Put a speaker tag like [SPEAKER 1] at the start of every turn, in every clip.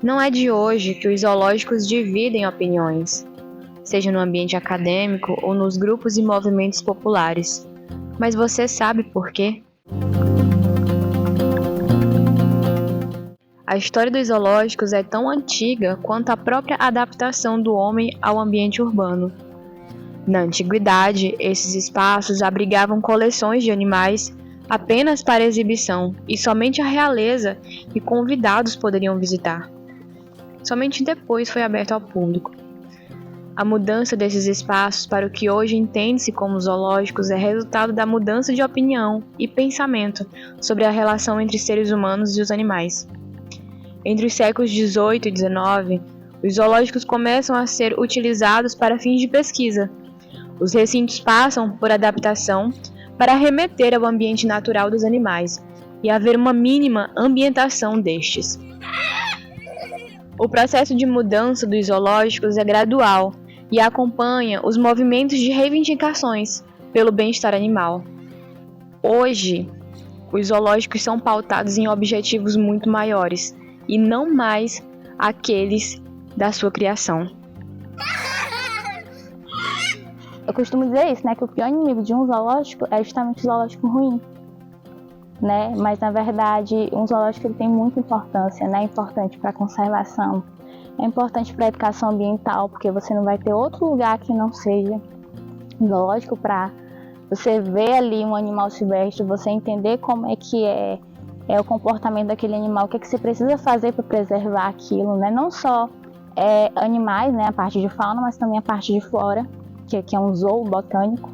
[SPEAKER 1] Não é de hoje que os zoológicos dividem opiniões, seja no ambiente acadêmico ou nos grupos e movimentos populares. Mas você sabe por quê? A história dos zoológicos é tão antiga quanto a própria adaptação do homem ao ambiente urbano. Na antiguidade, esses espaços abrigavam coleções de animais apenas para exibição e somente a realeza e convidados poderiam visitar. Somente depois foi aberto ao público. A mudança desses espaços para o que hoje entende-se como zoológicos é resultado da mudança de opinião e pensamento sobre a relação entre seres humanos e os animais. Entre os séculos XVIII e XIX, os zoológicos começam a ser utilizados para fins de pesquisa. Os recintos passam por adaptação para remeter ao ambiente natural dos animais e haver uma mínima ambientação destes. O processo de mudança dos zoológicos é gradual e acompanha os movimentos de reivindicações pelo bem-estar animal. Hoje, os zoológicos são pautados em objetivos muito maiores e não mais aqueles da sua criação.
[SPEAKER 2] Eu costumo dizer isso, né, que o pior inimigo de um zoológico é justamente o zoológico ruim, né? Mas na verdade, um zoológico ele tem muita importância, né? É importante para a conservação, é importante para a educação ambiental, porque você não vai ter outro lugar que não seja zoológico para você ver ali um animal silvestre, você entender como é que é o comportamento daquele animal, o que é que você precisa fazer para preservar aquilo, né? Não só animais, né, a parte de fauna, mas também a parte de flora, que é um zoo botânico.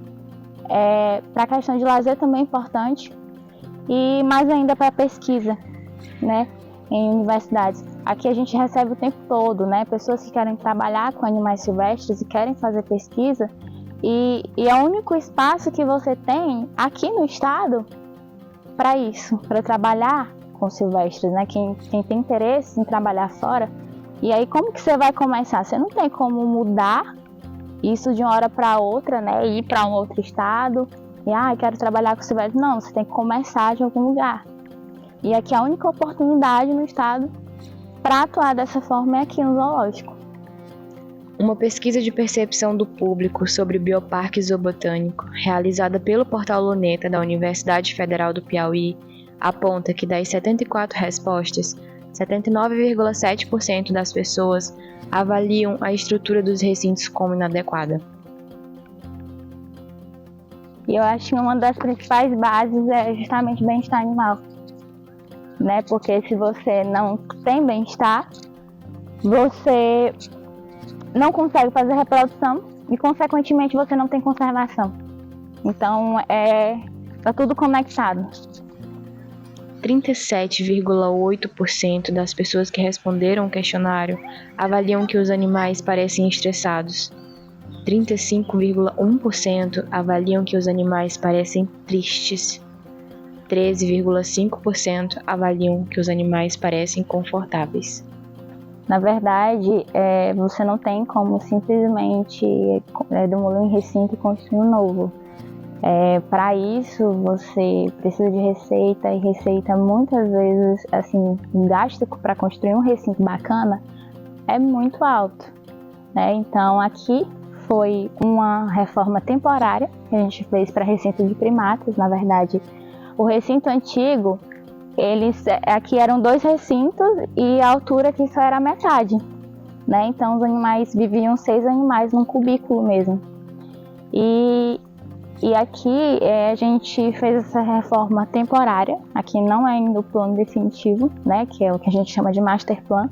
[SPEAKER 2] Para a questão de lazer também é importante, e mais ainda para a pesquisa, né, em universidades. Aqui a gente recebe o tempo todo, né, pessoas que querem trabalhar com animais silvestres e querem fazer pesquisa, e é o único espaço que você tem aqui no estado para isso, para trabalhar com silvestres, né, quem tem interesse em trabalhar fora. E aí como que você vai começar? Você não tem como mudar isso de uma hora para outra, né, ir para um outro estado e quero trabalhar com silvestre. Não, você tem que começar de algum lugar. E aqui a única oportunidade no estado para atuar dessa forma é aqui no zoológico.
[SPEAKER 1] Uma pesquisa de percepção do público sobre o Bioparque Zoobotânico, realizada pelo Portal Luneta da Universidade Federal do Piauí, aponta que das 74 respostas, 79,7% das pessoas avaliam a estrutura dos recintos como inadequada.
[SPEAKER 2] E eu acho que uma das principais bases é justamente o bem-estar animal, né? Porque se você não tem bem-estar, você não consegue fazer reprodução e, consequentemente, você não tem conservação. Então, tá tudo conectado.
[SPEAKER 1] 37,8% das pessoas que responderam o questionário avaliam que os animais parecem estressados. 35,1% avaliam que os animais parecem tristes. 13,5% avaliam que os animais parecem confortáveis.
[SPEAKER 2] Na verdade, você não tem como simplesmente demolir um recinto e construir um novo. Para isso, você precisa de receita, e receita muitas vezes, assim, o gasto para construir um recinto bacana é muito alto, né? Então, aqui foi uma reforma temporária que a gente fez para recinto de primatas. Na verdade, o recinto antigo, aqui eram 2 recintos e a altura aqui só era a metade, né? Então, os animais viviam 6 animais num cubículo mesmo. E aqui a gente fez essa reforma temporária. Aqui não é ainda o plano definitivo, né, que é o que a gente chama de master plan.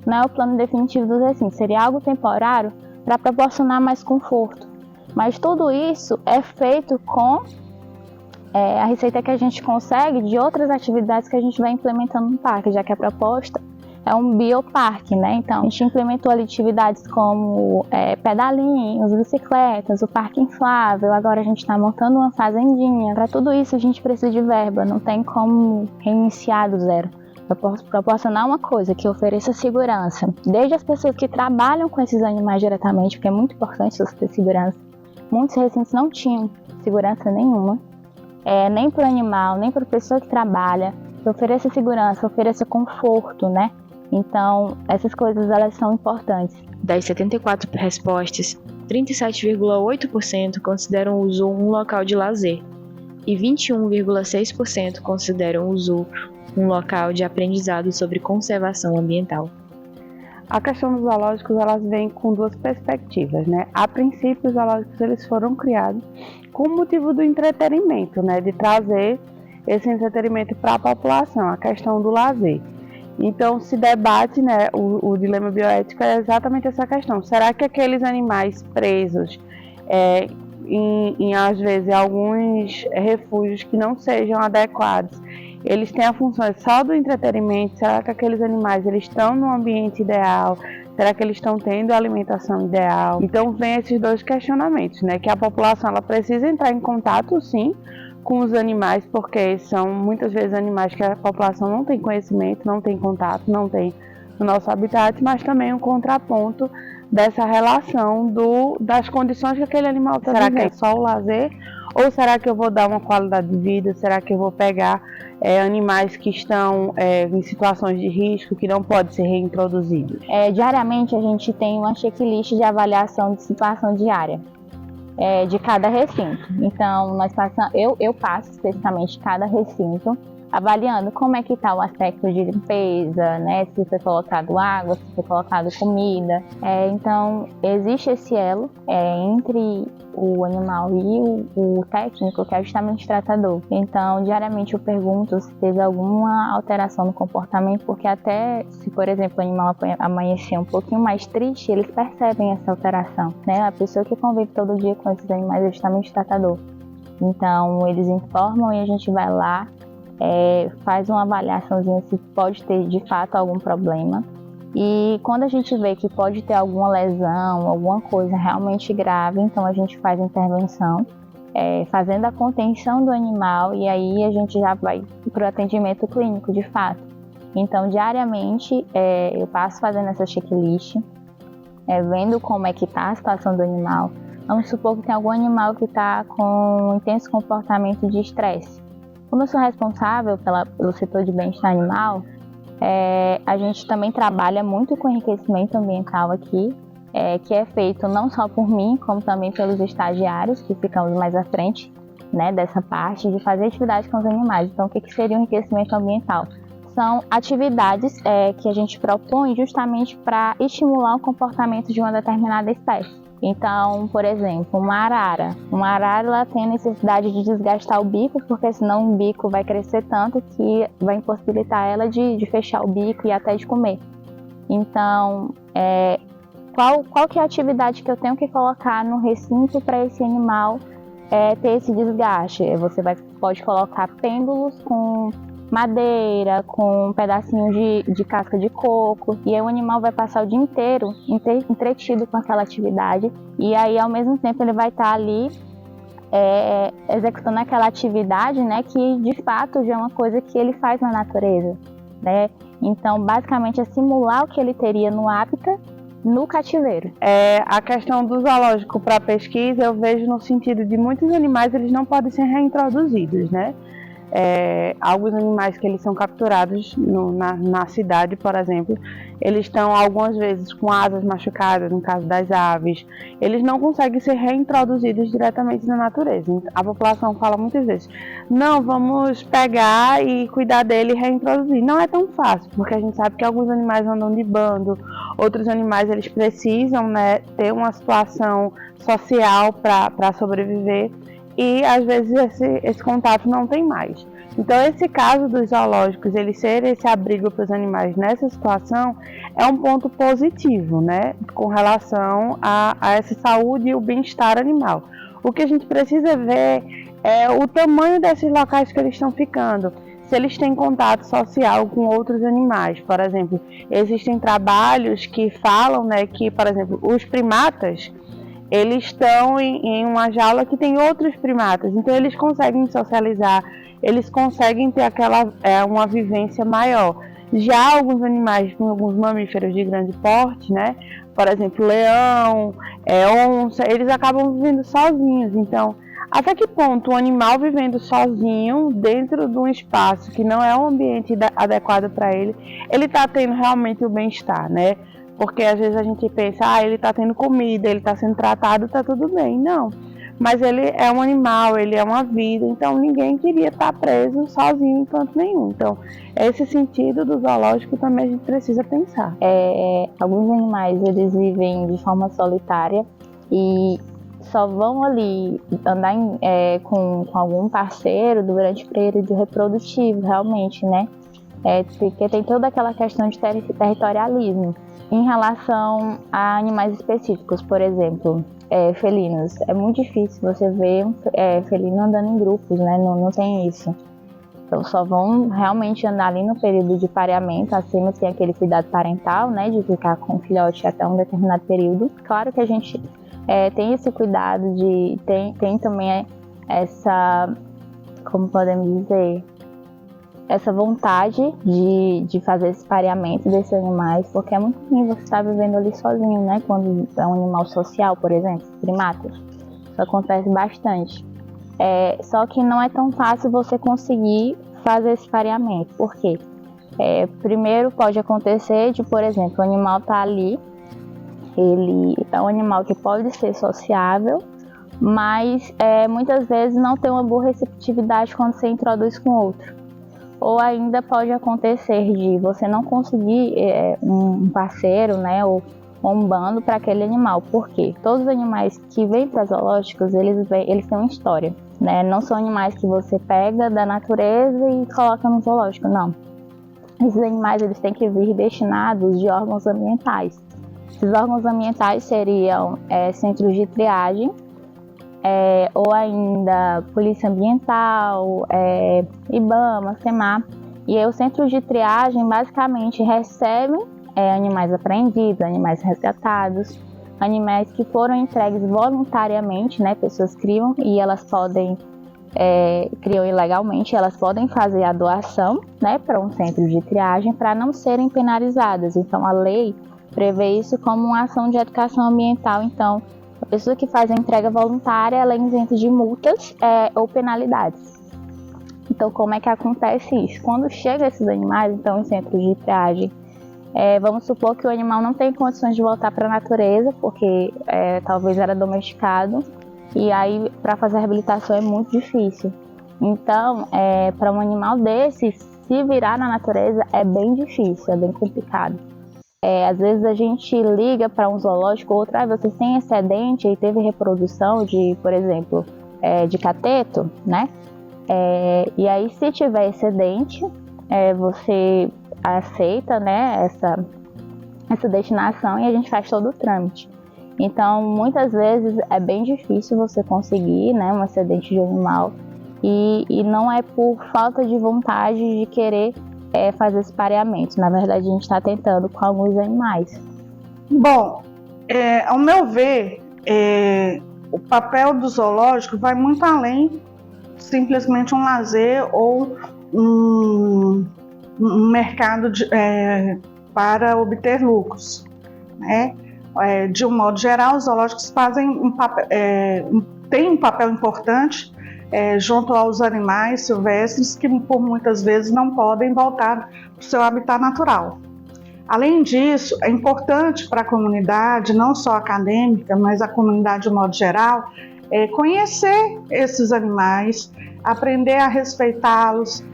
[SPEAKER 2] Não é o plano definitivo dos recintos, seria algo temporário para proporcionar mais conforto. Mas tudo isso é feito com a receita que a gente consegue de outras atividades que a gente vai implementando no parque, já que a proposta é um bioparque, né? Então, a gente implementou ali atividades como pedalinhos, bicicletas, o parque inflável. Agora a gente está montando uma fazendinha. Para tudo isso a gente precisa de verba, não tem como reiniciar do zero. Eu posso proporcionar uma coisa que ofereça segurança, desde as pessoas que trabalham com esses animais diretamente, porque é muito importante você ter segurança. Muitos recintos não tinham segurança nenhuma, nem para o animal, nem para a pessoa que trabalha. Que ofereça segurança, ofereça conforto, né? Então, essas coisas elas são importantes.
[SPEAKER 1] Das 74 respostas, 37,8% consideram o zoo um local de lazer e 21,6% consideram o zoo um local de aprendizado sobre conservação ambiental.
[SPEAKER 3] A questão dos zoológicos, elas vem com duas perspectivas, né? A princípio, os zoológicos eles foram criados com o motivo do entretenimento, né? De trazer esse entretenimento para a população, a questão do lazer. Então, se debate, né, o dilema bioético é exatamente essa questão. Será que aqueles animais presos às vezes, alguns refúgios que não sejam adequados, eles têm a função só do entretenimento? Será que aqueles animais eles estão no ambiente ideal? Será que eles estão tendo a alimentação ideal? Então, vem esses dois questionamentos, né? Que a população ela precisa entrar em contato, sim, com os animais, porque são muitas vezes animais que a população não tem conhecimento, não tem contato, não tem no nosso habitat, mas também um contraponto dessa relação das condições que aquele animal está vivendo. Será que é só o lazer? Ou será que eu vou dar uma qualidade de vida? Será que eu vou pegar animais que estão em situações de risco, que não podem ser reintroduzidos?
[SPEAKER 2] Diariamente a gente tem uma checklist de avaliação de situação diária. De cada recinto. Então, eu passo especificamente cada recinto, avaliando como é que está o aspecto de limpeza, né? Se foi colocado água, se foi colocado comida. Então, existe esse elo entre o animal e o técnico, que é justamente o tratador. Então, diariamente eu pergunto se teve alguma alteração no comportamento, porque até se, por exemplo, o animal amanhecer um pouquinho mais triste, eles percebem essa alteração, né? A pessoa que convive todo dia com esses animais é justamente o tratador. Então, eles informam e a gente vai lá, faz uma avaliaçãozinha se pode ter de fato algum problema. E quando a gente vê que pode ter alguma lesão, alguma coisa realmente grave, então a gente faz a intervenção, fazendo a contenção do animal, e aí a gente já vai para o atendimento clínico de fato. Então, diariamente, eu passo fazendo essa checklist, vendo como é que está a situação do animal. Vamos supor que tem algum animal que está com um intenso comportamento de estresse. Como eu sou responsável pelo setor de bem-estar animal, a gente também trabalha muito com enriquecimento ambiental aqui, que é feito não só por mim, como também pelos estagiários, que ficamos mais à frente, né, dessa parte de fazer atividade com os animais. Então, o que seria o enriquecimento ambiental? São atividades que a gente propõe justamente para estimular o comportamento de uma determinada espécie. Então, por exemplo, uma arara ela tem a necessidade de desgastar o bico, porque senão o bico vai crescer tanto que vai impossibilitar ela de fechar o bico e até de comer. Então, qual que é a atividade que eu tenho que colocar no recinto para esse animal ter esse desgaste? Você pode colocar pêndulos com madeira, com pedacinhos de casca de coco, e aí o animal vai passar o dia inteiro entretido com aquela atividade, e aí ao mesmo tempo ele vai estar ali executando aquela atividade, né, que de fato já é uma coisa que ele faz na natureza, né? Então, basicamente é simular o que ele teria no hábitat no cativeiro.
[SPEAKER 3] A questão do zoológico para pesquisa, eu vejo no sentido de muitos animais eles não podem ser reintroduzidos, né? Alguns animais que eles são capturados na cidade, por exemplo, eles estão algumas vezes com asas machucadas, no caso das aves, eles não conseguem ser reintroduzidos diretamente na natureza. A população fala muitas vezes, não, vamos pegar e cuidar dele e reintroduzir. Não é tão fácil, porque a gente sabe que alguns animais andam de bando, outros animais eles precisam, né, ter uma situação social para sobreviver, e às vezes esse contato não tem mais. Então, esse caso dos zoológicos, eles serem esse abrigo para os animais nessa situação, é um ponto positivo, né, com relação a essa saúde e o bem-estar animal. O que a gente precisa ver é o tamanho desses locais que eles estão ficando, se eles têm contato social com outros animais. Por exemplo, existem trabalhos que falam, né, que, por exemplo, os primatas, eles estão em uma jaula que tem outros primatas, então eles conseguem socializar, eles conseguem ter uma vivência maior. Já alguns animais, alguns mamíferos de grande porte, né, por exemplo, leão, onça, eles acabam vivendo sozinhos. Então, Até que ponto o animal vivendo sozinho dentro de um espaço que não é um ambiente adequado para ele está tendo realmente o bem-estar, né? Porque às vezes a gente pensa, ele está tendo comida, ele está sendo tratado, está tudo bem. Não, mas ele é um animal, ele é uma vida, então ninguém queria estar preso sozinho em canto nenhum. Então, esse sentido do zoológico também a gente precisa pensar.
[SPEAKER 2] Alguns animais, eles vivem de forma solitária e só vão ali andar com algum parceiro durante o período reprodutivo, realmente, né? Porque tem toda aquela questão de territorialismo. Em relação a animais específicos, por exemplo, felinos, é muito difícil você ver felino andando em grupos, né? Não tem isso. Então só vão realmente andar ali no período de pareamento, acima tem aquele cuidado parental, né? De ficar com o filhote até um determinado período. Claro que a gente tem esse cuidado tem também essa, como podemos dizer, essa vontade de fazer esse pareamento desses animais, porque é muito ruim você estar vivendo ali sozinho, né? Quando é um animal social, por exemplo, primatas. Isso acontece bastante. Só que não é tão fácil você conseguir fazer esse pareamento. Por quê? Primeiro pode acontecer de, por exemplo, o animal tá ali, ele é um animal que pode ser sociável, mas muitas vezes não tem uma boa receptividade quando você introduz com outro. Ou ainda pode acontecer de você não conseguir um parceiro, né, ou um bando para aquele animal. Por quê? Todos os animais que vêm para zoológicos, eles têm uma história, né? Não são animais que você pega da natureza e coloca no zoológico, não. Esses animais, eles têm que vir destinados de órgãos ambientais. Esses órgãos ambientais seriam centros de triagem, ou ainda Polícia Ambiental, IBAMA, SEMAR. E aí os centros de triagem basicamente recebem animais apreendidos, animais resgatados, animais que foram entregues voluntariamente, né? Pessoas criam e elas podem, criam ilegalmente, elas podem fazer a doação, né, para um centro de triagem para não serem penalizadas. Então a lei prevê isso como uma ação de educação ambiental. Então a pessoa que faz a entrega voluntária, ela é isenta de multas ou penalidades. Então, como é que acontece isso? Quando chegam esses animais, então, em centros de triagem, vamos supor que o animal não tem condições de voltar para a natureza, porque talvez era domesticado, e aí, para fazer a reabilitação é muito difícil. Então, para um animal desse, se virar na natureza, é bem difícil, é bem complicado. Às vezes a gente liga para um zoológico, outra vez vocês têm excedente e teve reprodução de, por exemplo, de cateto, né? E aí, se tiver excedente, você aceita, né, essa destinação e a gente faz todo o trâmite. Então, muitas vezes é bem difícil você conseguir, né, um excedente de animal e não é por falta de vontade de querer fazer esse pareamento. Na verdade, a gente está tentando com alguns animais.
[SPEAKER 4] Bom, ao meu ver, o papel do zoológico vai muito além simplesmente um lazer ou um mercado para obter lucros, né? De um modo geral, os zoológicos têm um papel importante junto aos animais silvestres que por muitas vezes não podem voltar para o seu habitat natural. Além disso, é importante para a comunidade, não só acadêmica, mas a comunidade de modo geral, conhecer esses animais, aprender a respeitá-los.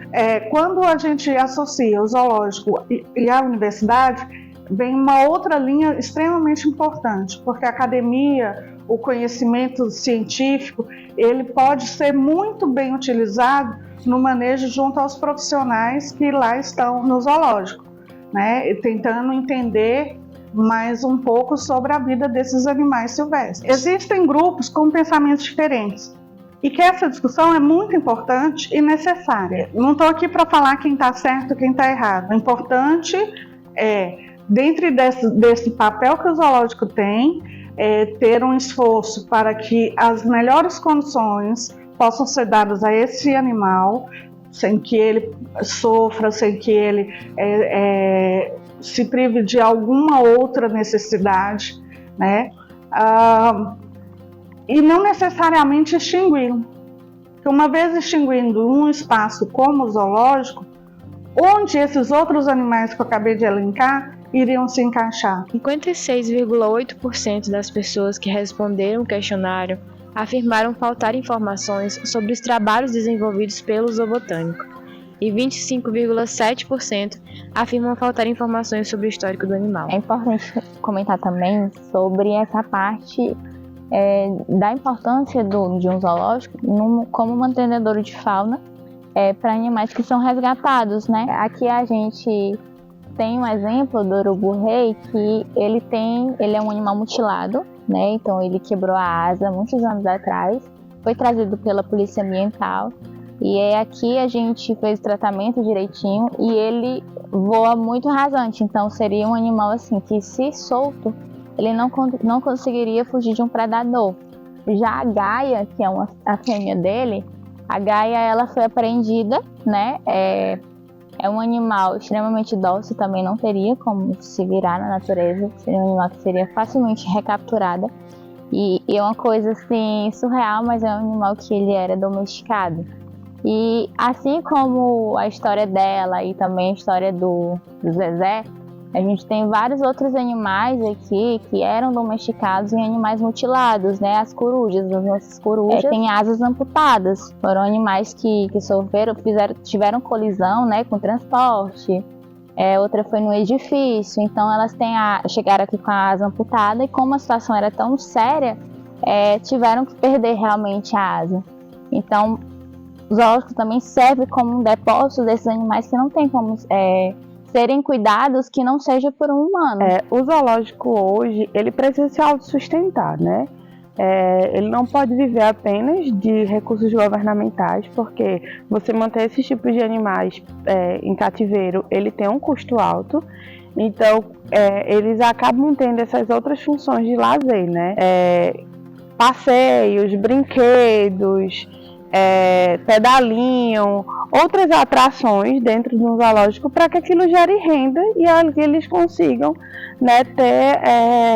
[SPEAKER 4] Quando a gente associa o zoológico e a universidade, vem uma outra linha extremamente importante, porque a academia, o conhecimento científico, ele pode ser muito bem utilizado no manejo junto aos profissionais que lá estão no zoológico, né? Tentando entender mais um pouco sobre a vida desses animais silvestres. Existem grupos com pensamentos diferentes e que essa discussão é muito importante e necessária. Não estou aqui para falar quem está certo e quem está errado. O importante dentro desse papel que o zoológico tem, ter um esforço para que as melhores condições possam ser dadas a esse animal, sem que ele sofra, sem que ele se prive de alguma outra necessidade, né? e não necessariamente extingui-lo. Porque uma vez extinguindo um espaço como o zoológico, onde esses outros animais que eu acabei de elencar iriam se encaixar?
[SPEAKER 1] 56,8% das pessoas que responderam o questionário afirmaram faltar informações sobre os trabalhos desenvolvidos pelo zoobotânico, e 25,7% afirmam faltar informações sobre o histórico do animal.
[SPEAKER 2] É importante comentar também sobre essa parte da importância de um zoológico como mantenedor de fauna para animais que são resgatados, né? Aqui a gente tem um exemplo do urubu-rei, que ele é um animal mutilado, né? Então ele quebrou a asa muitos anos atrás, foi trazido pela polícia ambiental, e aqui a gente fez o tratamento direitinho e ele voa muito rasante. Então seria um animal assim que, se solto, ele não conseguiria fugir de um predador. Já a Gaia, que é a fêmea dele, a Gaia, ela foi apreendida, né? É um animal extremamente dócil, também não teria como se virar na natureza. Seria um animal que seria facilmente recapturada. E é uma coisa assim surreal, mas é um animal que ele era domesticado. E assim como a história dela e também a história do Zezé, a gente tem vários outros animais aqui que eram domesticados em animais mutilados, né? As corujas, as nossas corujas têm asas amputadas. Foram animais que tiveram colisão, né, com transporte. Outra foi no edifício, então elas chegaram aqui com a asa amputada, e como a situação era tão séria, tiveram que perder realmente a asa. Então, o zoológico também serve como um depósito desses animais que não tem como serem cuidados, que não seja por um humano.
[SPEAKER 3] O zoológico hoje, ele precisa se autossustentar, né? Ele não pode viver apenas de recursos governamentais, porque você manter esses tipos de animais em cativeiro, ele tem um custo alto. Então, eles acabam tendo essas outras funções de lazer, né? Passeios, brinquedos, pedalinho, outras atrações dentro de um zoológico, para que aquilo gere renda e que eles consigam, né, ter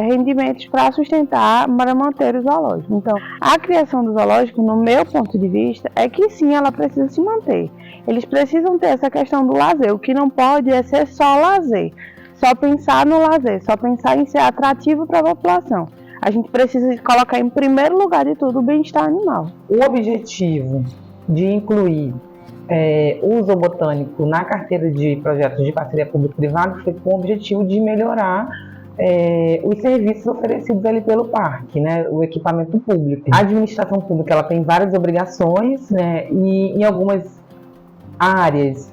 [SPEAKER 3] rendimentos para sustentar, para manter o zoológico. Então, a criação do zoológico, no meu ponto de vista, é que sim, ela precisa se manter. Eles precisam ter essa questão do lazer. O que não pode é ser só lazer, só pensar no lazer, só pensar em ser atrativo para a população. A gente precisa colocar em primeiro lugar de tudo o bem-estar animal.
[SPEAKER 5] O objetivo de incluir o zoobotânico na carteira de projetos de parceria público-privada foi com o objetivo de melhorar os serviços oferecidos ali pelo parque, né, o equipamento público. A administração pública, ela tem várias obrigações, né, e em algumas áreas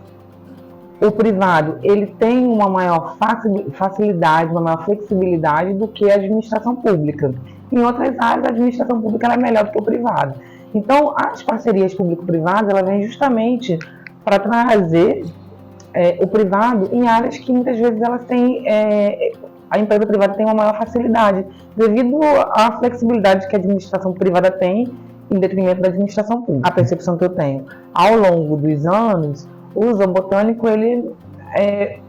[SPEAKER 5] o privado, ele tem uma maior facilidade, uma maior flexibilidade do que a administração pública. Em outras áreas, a administração pública ela é melhor do que o privado. Então, as parcerias público-privadas, ela vem justamente para trazer o privado em áreas que muitas vezes elas têm, a empresa privada tem uma maior facilidade, devido à flexibilidade que a administração privada tem em detrimento da administração pública. A percepção que eu tenho ao longo dos anos, o zoobotânico ele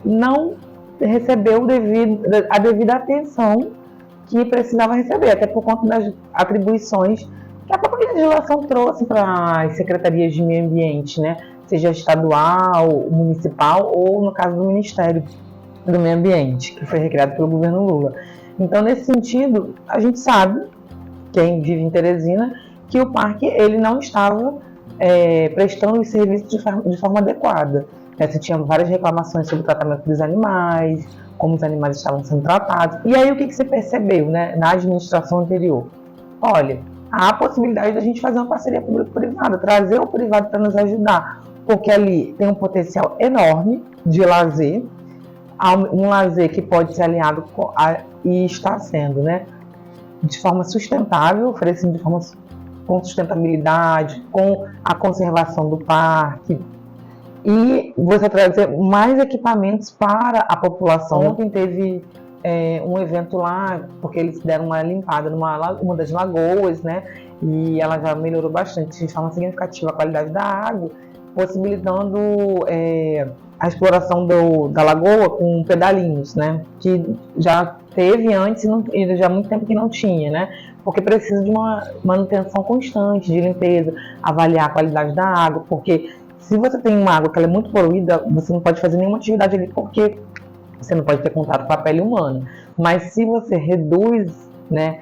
[SPEAKER 5] não recebeu a devida atenção que precisava receber, até por conta das atribuições que a própria legislação trouxe para as secretarias de meio ambiente, né? Seja estadual, municipal ou, no caso, do Ministério do Meio Ambiente, que foi recriado pelo governo Lula. Então, nesse sentido, a gente sabe, quem vive em Teresina, que o parque ele não estava prestando os serviços de forma adequada. Você tinha várias reclamações sobre o tratamento dos animais, como os animais estavam sendo tratados. E aí o que você percebeu, né, na administração anterior? Olha, há a possibilidade da gente fazer uma parceria público-privada, trazer o privado para nos ajudar, porque ali tem um potencial enorme de lazer, um lazer que pode ser aliado e está sendo, né, de forma sustentável, oferecido de forma com sustentabilidade, com a conservação do parque, e você trazer mais equipamentos para a população. Ontem teve um evento lá, porque eles deram uma limpada numa das lagoas, né, e ela já melhorou bastante, de forma significativa, a qualidade da água, possibilitando a exploração da lagoa com pedalinhos, né, que já teve antes e já há muito tempo que não tinha, né? Porque precisa de uma manutenção constante, de limpeza, avaliar a qualidade da água, porque se você tem uma água que ela é muito poluída, você não pode fazer nenhuma atividade ali, porque você não pode ter contato com a pele humana. Mas se você reduz, né,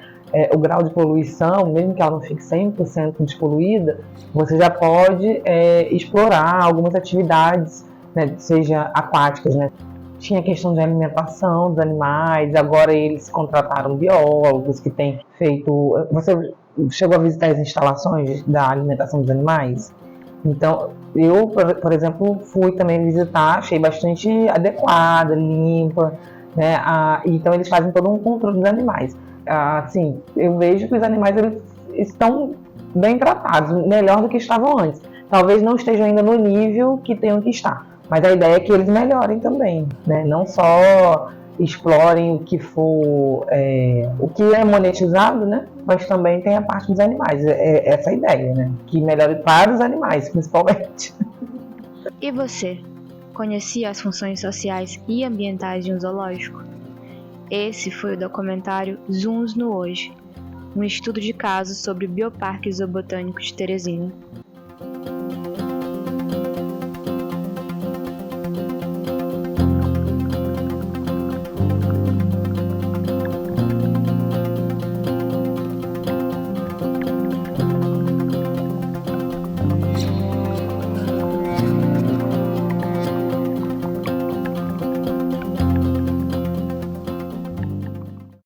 [SPEAKER 5] o grau de poluição, mesmo que ela não fique 100% despoluída, você já pode explorar algumas atividades, né, seja aquáticas, né? Tinha a questão de alimentação dos animais, agora eles contrataram biólogos que têm feito... Você chegou a visitar as instalações da alimentação dos animais? Então, eu, por exemplo, fui também visitar, achei bastante adequada, limpa, né? Então eles fazem todo um controle dos animais. Assim, eu vejo que os animais eles estão bem tratados, melhor do que estavam antes. Talvez não estejam ainda no nível que tenham que estar, mas a ideia é que eles melhorem também, né? Não só explorem o que for, o que é monetizado, né? Mas também tem a parte dos animais. É essa a ideia, né? Que melhore para os animais, principalmente.
[SPEAKER 1] E você? Conhecia as funções sociais e ambientais de um zoológico? Esse foi o documentário Zooms no Hoje, um estudo de caso sobre o Bioparque Zoobotânico de Teresina.